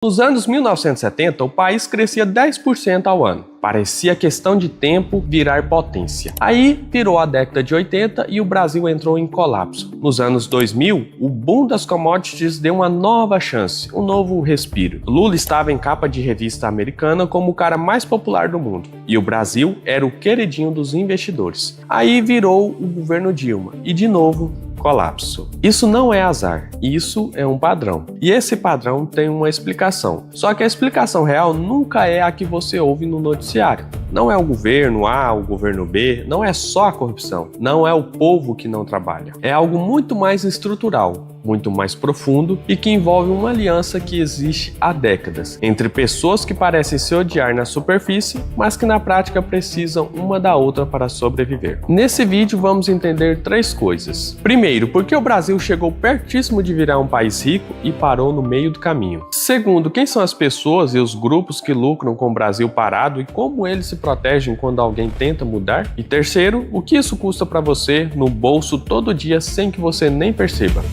Nos anos 1970, o país crescia 10% ao ano. Parecia questão de tempo virar potência. Aí virou a década de 80 e o Brasil entrou em colapso. Nos anos 2000, o boom das commodities deu uma nova chance, um novo respiro. Lula estava em capa de revista americana como o cara mais popular do mundo. E o Brasil era o queridinho dos investidores. Aí virou o governo Dilma. E de novo, colapso. Isso não é azar, isso é um padrão. E esse padrão tem uma explicação. Só que a explicação real nunca é a que você ouve no noticiário. Não é o governo A, o governo B, não é só a corrupção, não é o povo que não trabalha. É algo muito mais estrutural, muito mais profundo e que envolve uma aliança que existe há décadas entre pessoas que parecem se odiar na superfície, mas que na prática precisam uma da outra para sobreviver. Nesse vídeo vamos entender 3 coisas. Primeiro, por que o Brasil chegou pertíssimo de virar um país rico e parou no meio do caminho. Segundo, quem são as pessoas e os grupos que lucram com o Brasil parado e como eles se protegem quando alguém tenta mudar? E terceiro, o que isso custa para você no bolso todo dia sem que você nem perceba?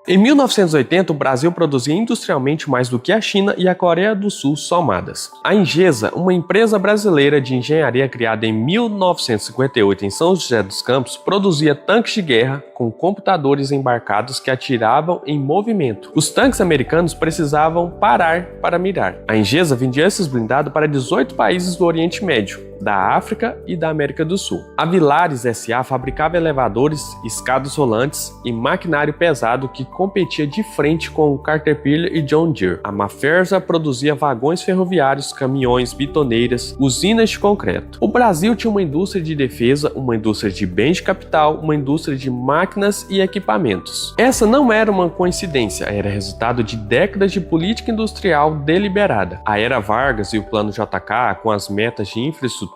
Em 1980, o Brasil produzia industrialmente mais do que a China e a Coreia do Sul somadas. A Ingesa, uma empresa brasileira de engenharia criada em 1958 em São José dos Campos, produzia tanques de guerra com computadores embarcados que atiravam em movimento. Os tanques americanos precisavam parar para mirar. A Ingesa vendia esses blindados para 18 países do Oriente Médio, da África e da América do Sul. A Villares S.A. fabricava elevadores, escadas rolantes e maquinário pesado que competia de frente com o Caterpillar e John Deere. A Maffersa produzia vagões ferroviários, caminhões, bitoneiras, usinas de concreto. O Brasil tinha uma indústria de defesa, uma indústria de bens de capital, uma indústria de máquinas e equipamentos. Essa não era uma coincidência, era resultado de décadas de política industrial deliberada. A Era Vargas e o Plano JK, com as metas de infraestruturas,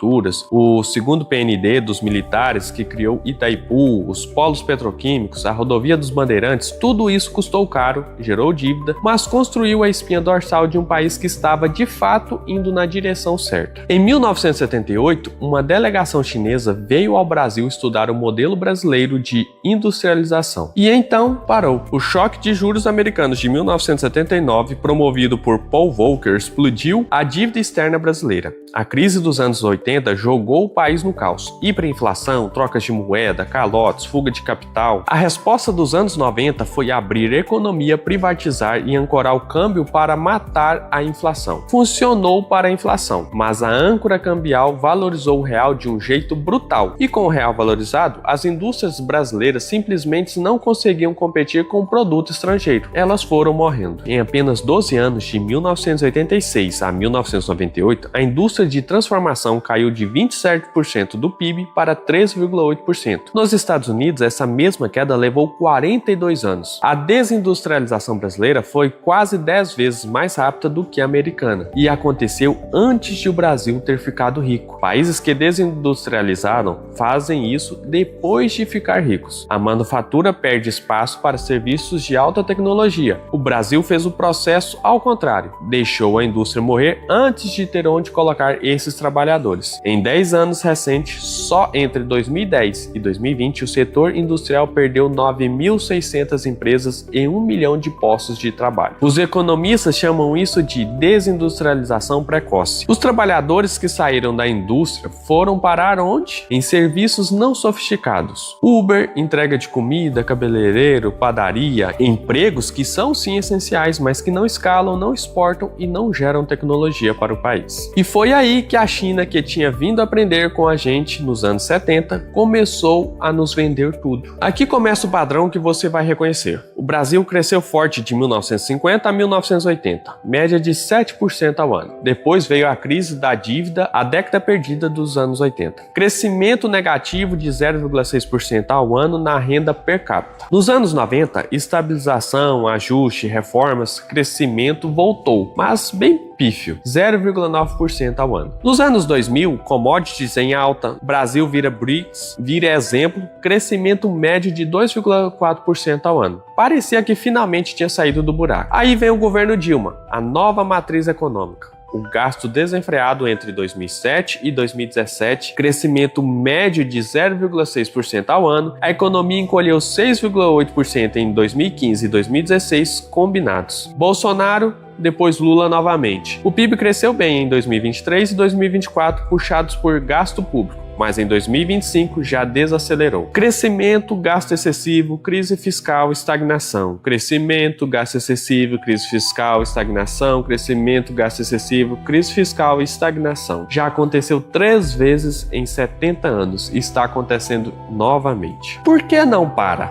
o segundo PND dos militares que criou Itaipu, os polos petroquímicos, a rodovia dos Bandeirantes, tudo isso custou caro, gerou dívida, mas construiu a espinha dorsal de um país que estava de fato indo na direção certa. Em 1978, uma delegação chinesa veio ao Brasil estudar o modelo brasileiro de industrialização. E então parou. O choque de juros americanos de 1979, promovido por Paul Volcker, explodiu a dívida externa brasileira. A crise dos anos 80 jogou o país no caos. Hiperinflação, trocas de moeda, calotes, fuga de capital. A resposta dos anos 90 foi abrir economia, privatizar e ancorar o câmbio para matar a inflação. Funcionou para a inflação, mas a âncora cambial valorizou o real de um jeito brutal. E com o real valorizado, as indústrias brasileiras simplesmente não conseguiam competir com o produto estrangeiro. Elas foram morrendo. Em apenas 12 anos, de 1986 a 1998, a indústria de transformação caiu de 27% do PIB para 13,8%. Nos Estados Unidos, essa mesma queda levou 42 anos. A desindustrialização brasileira foi quase 10 vezes mais rápida do que a americana e aconteceu antes de o Brasil ter ficado rico. Países que desindustrializaram fazem isso depois de ficar ricos. A manufatura perde espaço para serviços de alta tecnologia. O Brasil fez o processo ao contrário, deixou a indústria morrer antes de ter onde colocar esses trabalhadores. Em 10 anos recentes, só entre 2010 e 2020, o setor industrial perdeu 9.600 empresas e 1 milhão de postos de trabalho. Os economistas chamam isso de desindustrialização precoce. Os trabalhadores que saíram da indústria foram parar onde? Em serviços não sofisticados. Uber, entrega de comida, cabeleireiro, padaria, empregos que são sim essenciais, mas que não escalam, não exportam e não geram tecnologia para o país. E foi aí que a China, que tinha vindo aprender com a gente nos anos 70, começou a nos vender tudo. Aqui começa o padrão que você vai reconhecer. O Brasil cresceu forte de 1950 a 1980, média de 7% ao ano. Depois veio a crise da dívida, a década perdida dos anos 80. Crescimento negativo de 0,6% ao ano na renda per capita. Nos anos 90, estabilização, ajuste, reformas, crescimento voltou, mas bem pífio, 0,9% ao ano. Nos anos 2000, commodities em alta, Brasil vira BRICS, vira exemplo, crescimento médio de 2,4% ao ano. Parecia que finalmente tinha saído do buraco. Aí vem o governo Dilma, a nova matriz econômica. o gasto desenfreado entre 2007 e 2017, crescimento médio de 0,6% ao ano, a economia encolheu 6,8% em 2015 e 2016 combinados. Bolsonaro, depois Lula novamente. O PIB cresceu bem em 2023 e 2024, puxados por gasto público, mas em 2025 já desacelerou. Crescimento, gasto excessivo, crise fiscal, estagnação. Crescimento, gasto excessivo, crise fiscal, estagnação. Crescimento, gasto excessivo, crise fiscal e estagnação. Já aconteceu 3 vezes em 70 anos e está acontecendo novamente. Por que não para?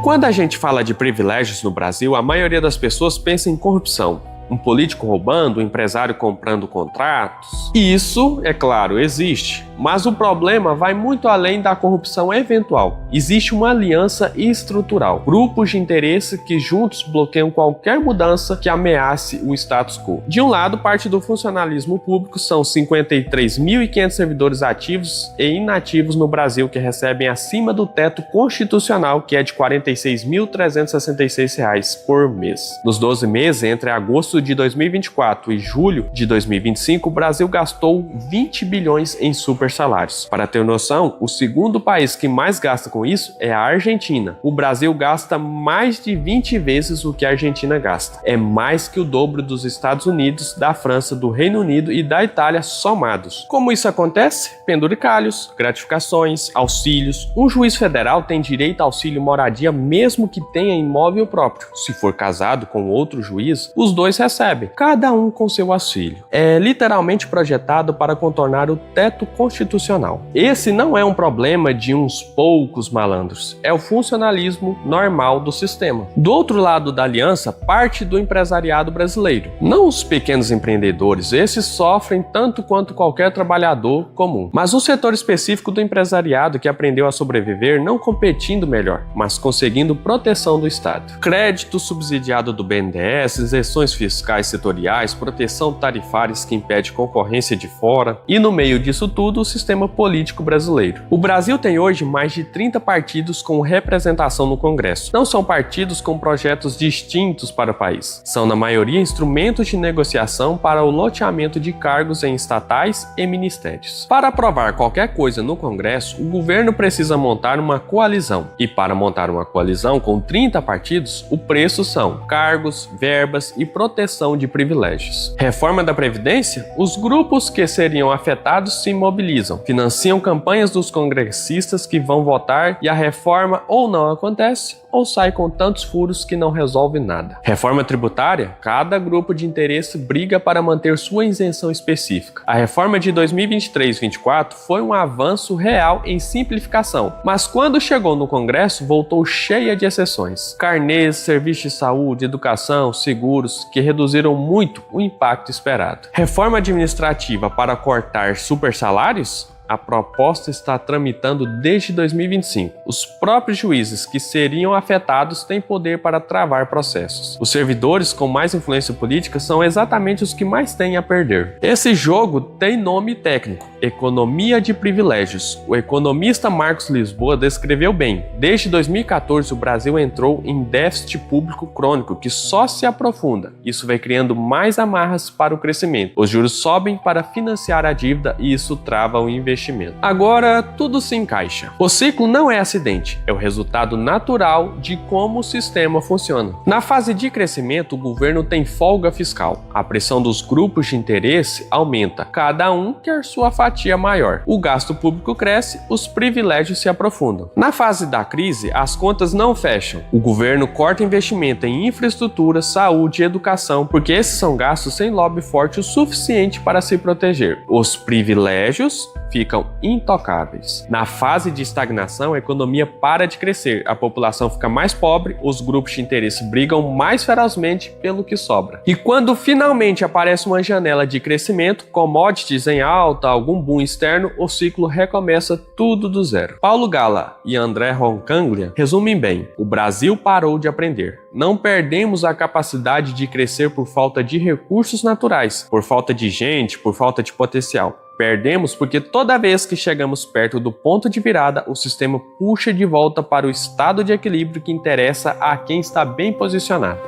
Quando a gente fala de privilégios no Brasil, a maioria das pessoas pensa em corrupção. Um político roubando, um empresário comprando contratos. E isso, é claro, existe. Mas o problema vai muito além da corrupção eventual. Existe uma aliança estrutural. Grupos de interesse que juntos bloqueiam qualquer mudança que ameace o status quo. De um lado, parte do funcionalismo público são 53.500 servidores ativos e inativos no Brasil que recebem acima do teto constitucional, que é de R$ 46.366 por mês. Nos 12 meses, entre agosto de 2024 e julho de 2025, o Brasil gastou 20 bilhões em super salários. Para ter noção, o segundo país que mais gasta com isso é a Argentina. O Brasil gasta mais de 20 vezes o que a Argentina gasta. É mais que o dobro dos Estados Unidos, da França, do Reino Unido e da Itália somados. Como isso acontece? Penduricalhos, gratificações, auxílios. Um juiz federal tem direito a auxílio moradia mesmo que tenha imóvel próprio. Se for casado com outro juiz, os dois recebem, cada um com seu auxílio. É literalmente projetado para contornar o teto constitucional. Esse não é um problema de uns poucos malandros, é o funcionalismo normal do sistema. Do outro lado da aliança, parte do empresariado brasileiro. Não os pequenos empreendedores, esses sofrem tanto quanto qualquer trabalhador comum. Mas um setor específico do empresariado que aprendeu a sobreviver não competindo melhor, mas conseguindo proteção do Estado. Crédito subsidiado do BNDES, isenções fiscais setoriais, proteção tarifária que impede concorrência de fora e, no meio disso tudo, o sistema político brasileiro. O Brasil tem hoje mais de 30 partidos com representação no Congresso. Não são partidos com projetos distintos para o país. São, na maioria, instrumentos de negociação para o loteamento de cargos em estatais e ministérios. Para aprovar qualquer coisa no Congresso, o governo precisa montar uma coalizão. E para montar uma coalizão com 30 partidos, o preço são cargos, verbas e proteção de privilégios. Reforma da Previdência? Os grupos que seriam afetados se mobilizam, financiam campanhas dos congressistas que vão votar e a reforma ou não acontece ou sai com tantos furos que não resolve nada. Reforma tributária? Cada grupo de interesse briga para manter sua isenção específica. A reforma de 2023-24 foi um avanço real em simplificação, mas quando chegou no Congresso voltou cheia de exceções. Carnês, serviços de saúde, educação, seguros, que reduziram muito o impacto esperado. Reforma administrativa para cortar super salários? A proposta está tramitando desde 2025. Os próprios juízes que seriam afetados têm poder para travar processos. Os servidores com mais influência política são exatamente os que mais têm a perder. Esse jogo tem nome técnico: economia de privilégios. O economista Marcos Lisboa descreveu bem. Desde 2014, o Brasil entrou em déficit público crônico que só se aprofunda. Isso vai criando mais amarras para o crescimento. Os juros sobem para financiar a dívida e isso trava o investimento. Agora, tudo se encaixa. O ciclo não é acidente, é o resultado natural de como o sistema funciona. Na fase de crescimento, o governo tem folga fiscal. A pressão dos grupos de interesse aumenta. Cada um quer sua fatia maior. O gasto público cresce, os privilégios se aprofundam. Na fase da crise, as contas não fecham. O governo corta investimento em infraestrutura, saúde e educação, porque esses são gastos sem lobby forte o suficiente para se proteger. Os privilégios ficam intocáveis. Na fase de estagnação, a economia para de crescer, a população fica mais pobre, os grupos de interesse brigam mais ferozmente pelo que sobra. E quando finalmente aparece uma janela de crescimento, commodities em alta, algum boom externo, o ciclo recomeça tudo do zero. Paulo Gala e André Roncaglia resumem bem: o Brasil parou de aprender. Não perdemos a capacidade de crescer por falta de recursos naturais, por falta de gente, por falta de potencial. Perdemos porque toda vez que chegamos perto do ponto de virada, o sistema puxa de volta para o estado de equilíbrio que interessa a quem está bem posicionado.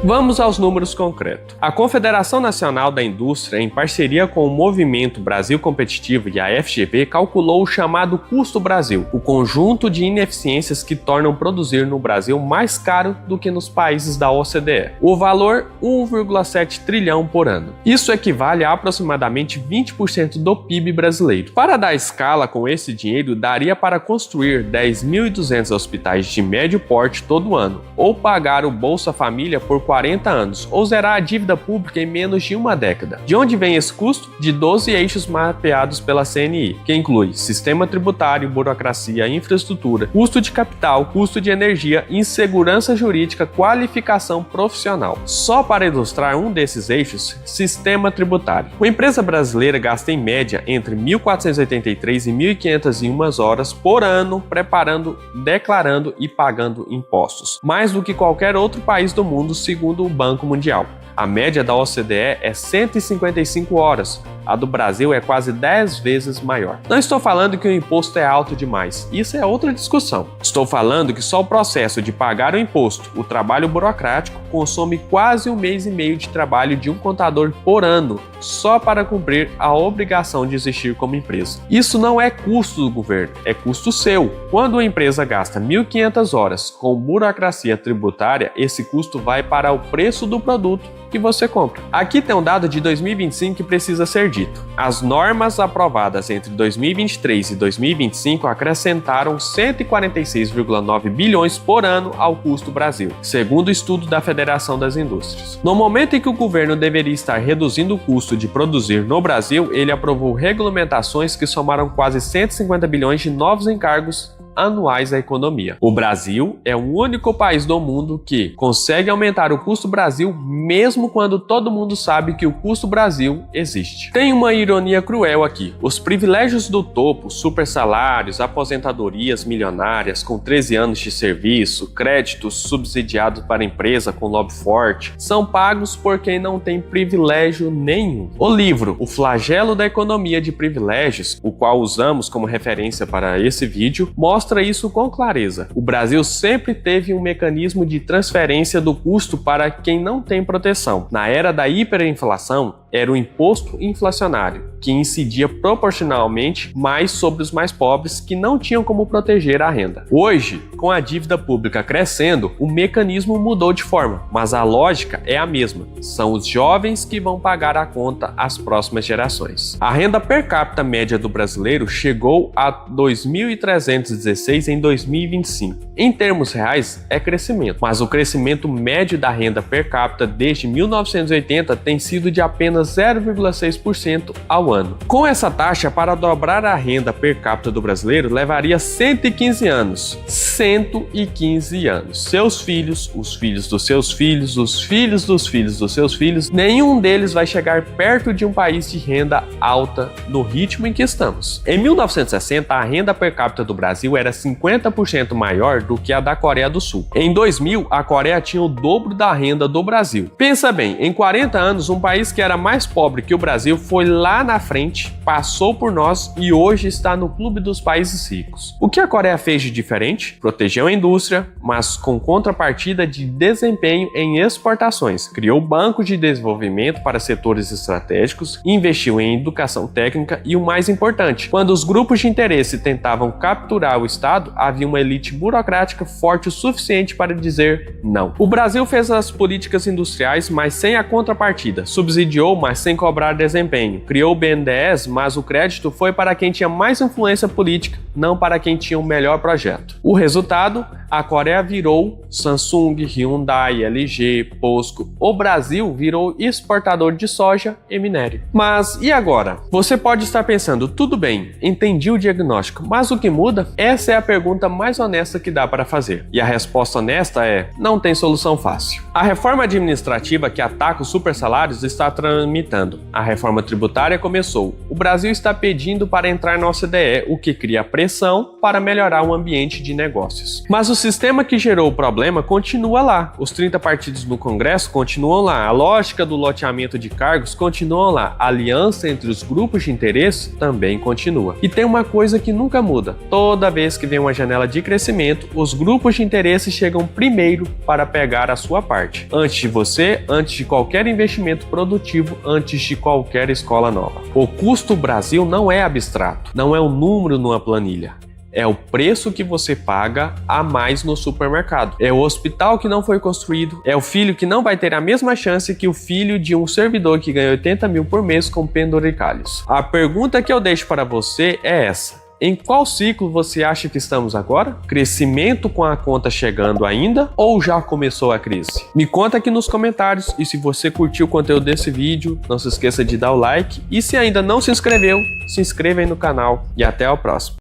Vamos aos números concretos. A Confederação Nacional da Indústria, em parceria com o Movimento Brasil Competitivo e a FGV, calculou o chamado Custo Brasil, o conjunto de ineficiências que tornam produzir no Brasil mais caro do que nos países da OCDE. O valor, 1,7 trilhão por ano. Isso equivale a aproximadamente 20% do PIB brasileiro. Para dar escala com esse dinheiro, daria para construir 10.200 hospitais de médio porte todo ano, ou pagar o Bolsa Família por 40 anos, ou zerar a dívida pública em menos de uma década. De onde vem esse custo? De 12 eixos mapeados pela CNI, que inclui sistema tributário, burocracia, infraestrutura, custo de capital, custo de energia, insegurança jurídica, qualificação profissional. Só para ilustrar um desses eixos, sistema tributário. Uma empresa brasileira gasta em média entre 1.483 e 1.501 horas por ano preparando, declarando e pagando impostos, mais do que qualquer outro país do mundo, segundo o Banco Mundial. A média da OCDE é 155 horas, a do Brasil é quase 10 vezes maior. Não estou falando que o imposto é alto demais, isso é outra discussão. Estou falando que só o processo de pagar o imposto, o trabalho burocrático, consome quase 1 mês e meio de trabalho de um contador por ano, só para cumprir a obrigação de existir como empresa. Isso não é custo do governo, é custo seu. Quando uma empresa gasta 1.500 horas com burocracia tributária, esse custo vai para o preço do produto que você compra. Aqui tem um dado de 2025 que precisa ser dito. As normas aprovadas entre 2023 e 2025 acrescentaram 146,9 bilhões por ano ao custo Brasil, segundo o estudo da Federação das Indústrias. No momento em que o governo deveria estar reduzindo o custo de produzir no Brasil, ele aprovou regulamentações que somaram quase 150 bilhões de novos encargos anuais à economia. O Brasil é o único país do mundo que consegue aumentar o custo Brasil mesmo quando todo mundo sabe que o custo Brasil existe. Tem uma ironia cruel aqui. Os privilégios do topo, super salários, aposentadorias milionárias com 13 anos de serviço, créditos subsidiados para a empresa com lobby forte, são pagos por quem não tem privilégio nenhum. O livro O Flagelo da Economia de Privilégios, o qual usamos como referência para esse vídeo, mostra isso com clareza. O Brasil sempre teve um mecanismo de transferência do custo para quem não tem proteção. Na era da hiperinflação, era o imposto inflacionário, que incidia proporcionalmente mais sobre os mais pobres que não tinham como proteger a renda. Hoje, com a dívida pública crescendo, o mecanismo mudou de forma, mas a lógica é a mesma. São os jovens que vão pagar a conta às próximas gerações. A renda per capita média do brasileiro chegou a 2.316 em 2025. Em termos reais, é crescimento, mas o crescimento médio da renda per capita desde 1980 tem sido de apenas 0,6% ao ano. Com essa taxa, para dobrar a renda per capita do brasileiro, levaria 115 anos. 115 anos. Seus filhos, os filhos dos seus filhos, os filhos dos filhos dos seus filhos, nenhum deles vai chegar perto de um país de renda alta no ritmo em que estamos. Em 1960, a renda per capita do Brasil era 50% maior do que a da Coreia do Sul. Em 2000, a Coreia tinha o dobro da renda do Brasil. Pensa bem, em 40 anos, um país que era mais pobre que o Brasil foi lá na frente, passou por nós e hoje está no clube dos países ricos. O que a Coreia fez de diferente? Protegeu a indústria, mas com contrapartida de desempenho em exportações. Criou banco de desenvolvimento para setores estratégicos, investiu em educação técnica e o mais importante, quando os grupos de interesse tentavam capturar o Estado, havia uma elite burocrática forte o suficiente para dizer não. O Brasil fez as políticas industriais, mas sem a contrapartida. Subsidiou, mas sem cobrar desempenho. Criou o BNDES, mas o crédito foi para quem tinha mais influência política, não para quem tinha o melhor projeto. O resultado? A Coreia virou Samsung, Hyundai, LG, POSCO. O Brasil virou exportador de soja e minério. Mas e agora? Você pode estar pensando, tudo bem, entendi o diagnóstico, mas o que muda? Essa é a pergunta mais honesta que dá para fazer. E a resposta honesta é, não tem solução fácil. A reforma administrativa que ataca os supersalários está tramitando. A reforma tributária começou. O Brasil está pedindo para entrar na OCDE, o que cria pressão para melhorar o ambiente de negócios. Mas o o sistema que gerou o problema continua lá, os 30 partidos no Congresso continuam lá, a lógica do loteamento de cargos continua lá, a aliança entre os grupos de interesse também continua. E tem uma coisa que nunca muda: toda vez que vem uma janela de crescimento, os grupos de interesse chegam primeiro para pegar a sua parte, antes de você, antes de qualquer investimento produtivo, antes de qualquer escola nova. O custo Brasil não é abstrato, não é um número numa planilha. É o preço que você paga a mais no supermercado. É o hospital que não foi construído. É o filho que não vai ter a mesma chance que o filho de um servidor que ganha 80 mil por mês com penduricalhos. A pergunta que eu deixo para você é essa: em qual ciclo você acha que estamos agora? Crescimento com a conta chegando ainda ou já começou a crise? Me conta aqui nos comentários, e se você curtiu o conteúdo desse vídeo, não se esqueça de dar o like, e se ainda não se inscreveu, se inscreva aí no canal e até o próximo.